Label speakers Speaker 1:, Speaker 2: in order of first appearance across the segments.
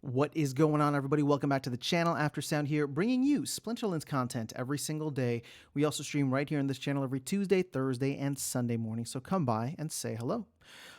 Speaker 1: What is going on, everybody? Welcome back to the channel. Aftersound here, bringing you Splinterlands content every single day. We also stream right here on this channel every Tuesday, Thursday, and Sunday morning, so come by and say hello.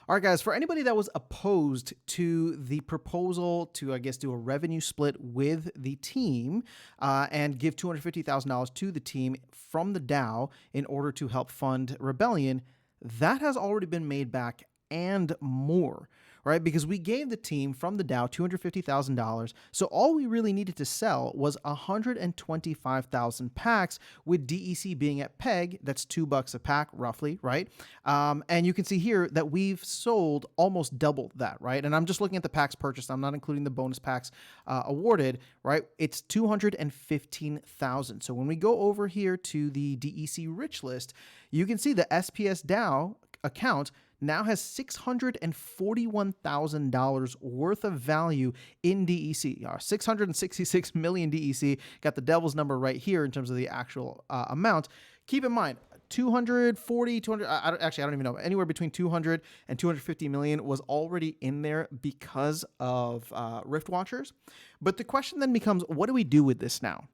Speaker 1: All right, guys, for anybody that was opposed to the proposal to, I guess, do a revenue split with the team and give $250,000 to the team from the DAO in order to help fund Rebellion, that has already been made back and more, right? Because we gave the team from the DAO $250,000. So all we really needed to sell was 125,000 packs, with DEC being at peg. That's $2 a pack roughly, right? And you can see here that we've sold almost double that, right? And I'm just looking at the packs purchased. I'm not including the bonus packs awarded, right? It's 215,000. So when we go over here to the DEC rich list, you can see the SPS DAO account now has $641,000 worth of value in DEC. 666 million DEC. Got the devil's number right here in terms of the actual amount. Keep in mind, 240, 200, I don't even know, anywhere between 200 and 250 million was already in there because of Rift Watchers. But the question then becomes, what do we do with this now?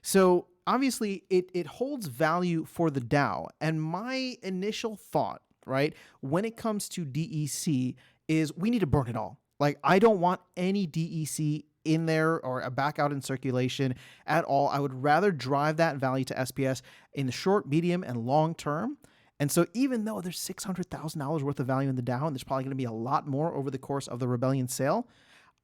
Speaker 1: So obviously it holds value for the DAO. And my initial thought, right, when it comes to DEC is we need to burn it all. Like, I don't want any DEC in there or back out in circulation at all. I would rather drive that value to SPS in the short, medium, and long term. And so even though there's $600,000 worth of value in the DAO, and there's probably going to be a lot more over the course of the Rebellion sale,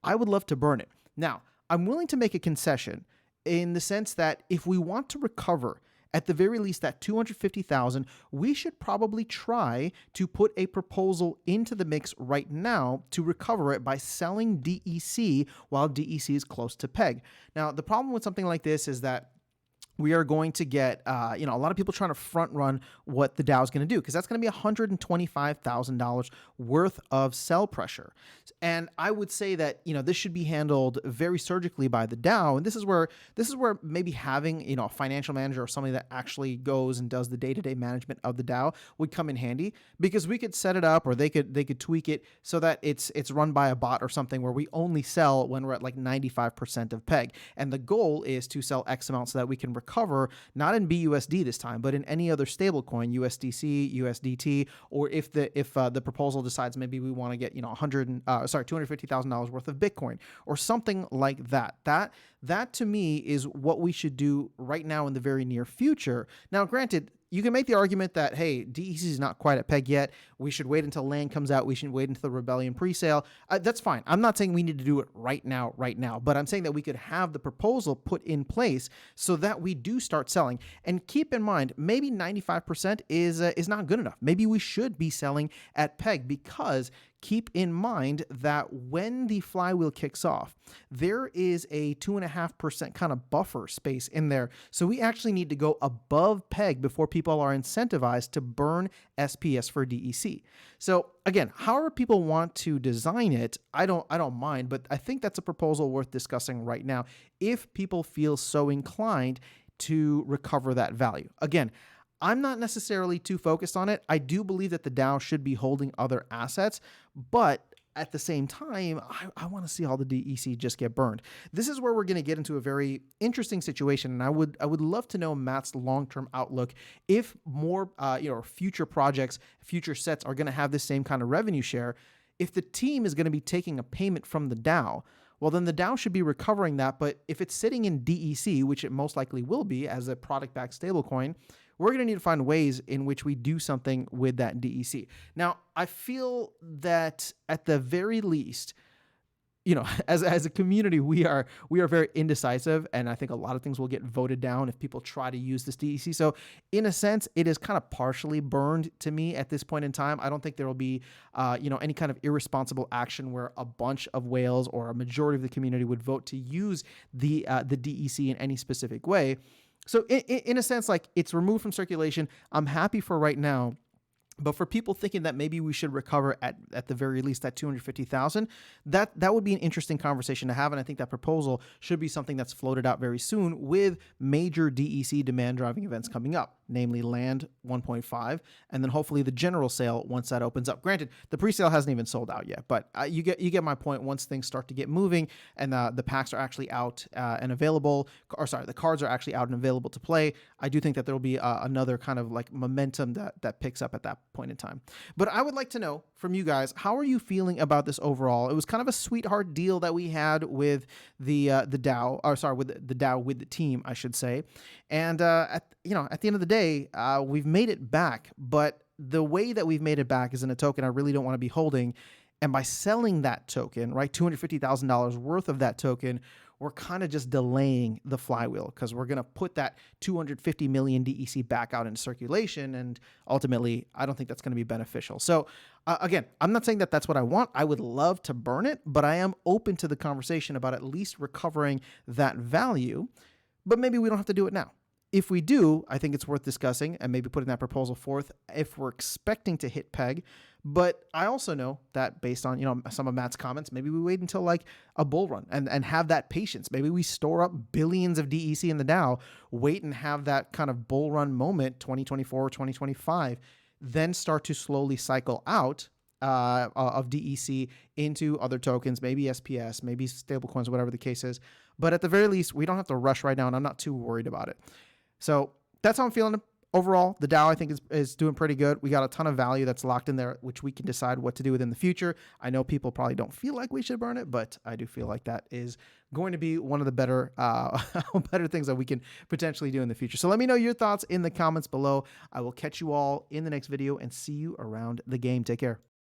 Speaker 1: I would love to burn it. Now, I'm willing to make a concession in the sense that if we want to recover at the very least that 250,000, we should probably try to put a proposal into the mix right now to recover it by selling DEC while DEC is close to peg. Now, the problem with something like this is that we are going to get, a lot of people trying to front run what the DAO is going to do, because that's going to be $125,000 worth of sell pressure. And I would say that, this should be handled very surgically by the DAO. And this is where maybe having, a financial manager or somebody that actually goes and does the day-to-day management of the DAO would come in handy, because we could set it up, or they could tweak it so that it's run by a bot or something where we only sell when we're at like 95% of peg. And the goal is to sell X amount so that we can recover, not in BUSD this time, but in any other stable coin, USDC, USDT, or if the proposal decides maybe we want to get $250,000 worth of Bitcoin or something like that. That to me is what we should do right now in the very near future. Now, granted, you can make the argument that, hey, DEC is not quite at peg yet. We should wait until land comes out. We should wait until the Rebellion presale. That's fine. I'm not saying we need to do it right now, but I'm saying that we could have the proposal put in place so that we do start selling. And keep in mind, maybe 95% is not good enough. Maybe we should be selling at peg, because keep in mind that when the flywheel kicks off, there is a 2.5% kind of buffer space in there. So we actually need to go above peg before people are incentivized to burn SPS for DEC. So again, however people want to design it, I don't mind, but I think that's a proposal worth discussing right now if people feel so inclined to recover that value. Again, I'm not necessarily too focused on it. I do believe that the DAO should be holding other assets, but at the same time, I want to see all the DEC just get burned. This is where we're going to get into a very interesting situation, and I would love to know Matt's long-term outlook if more future projects, future sets are going to have this same kind of revenue share. If the team is going to be taking a payment from the DAO, well, then the DAO should be recovering that. But if it's sitting in DEC, which it most likely will be as a product-backed stablecoin, we're going to need to find ways in which we do something with that DEC. Now, I feel that at the very least, as a community, we are very indecisive, and I think a lot of things will get voted down if people try to use this DEC. So in a sense, it is kind of partially burned to me at this point in time. I don't think there will be, any kind of irresponsible action where a bunch of whales or a majority of the community would vote to use the DEC in any specific way. So in a sense, like, it's removed from circulation. I'm happy for right now But for people thinking that maybe we should recover at the very least that 250,000, that would be an interesting conversation to have, and I think that proposal should be something that's floated out very soon with major DEC demand driving events coming up, namely Land 1.5, and then hopefully the general sale once that opens up. Granted, the pre-sale hasn't even sold out yet, but you get my point. Once things start to get moving and the packs are actually out and available, or sorry, the cards are actually out and available to play, I do think that there will be another kind of like momentum that picks up at that point in time. But I would like to know from you guys, how are you feeling about this overall? It was kind of a sweetheart deal that we had with the DAO, or sorry, with the DAO with the team, I should say. And at the end of the day, we've made it back, but the way that we've made it back is in a token I really don't want to be holding. And by selling that token, right, $250,000 worth of that token, we're kind of just delaying the flywheel, because we're going to put that 250 million DEC back out into circulation. And ultimately, I don't think that's going to be beneficial. So again, I'm not saying that that's what I want. I would love to burn it, but I am open to the conversation about at least recovering that value. But maybe we don't have to do it now. If we do, I think it's worth discussing and maybe putting that proposal forth if we're expecting to hit peg. But I also know that based on, some of Matt's comments, maybe we wait until like a bull run and have that patience. Maybe we store up billions of DEC in the DAO, wait and have that kind of bull run moment, 2024, 2025, then start to slowly cycle out of DEC into other tokens, maybe SPS, maybe stablecoins, whatever the case is. But at the very least, we don't have to rush right now, and I'm not too worried about it. So that's how I'm feeling overall. The DAO, I think, is doing pretty good. We got a ton of value that's locked in there, which we can decide what to do with in the future. I know people probably don't feel like we should burn it, but I do feel like that is going to be one of the better things that we can potentially do in the future. So let me know your thoughts in the comments below. I will catch you all in the next video and see you around the game. Take care.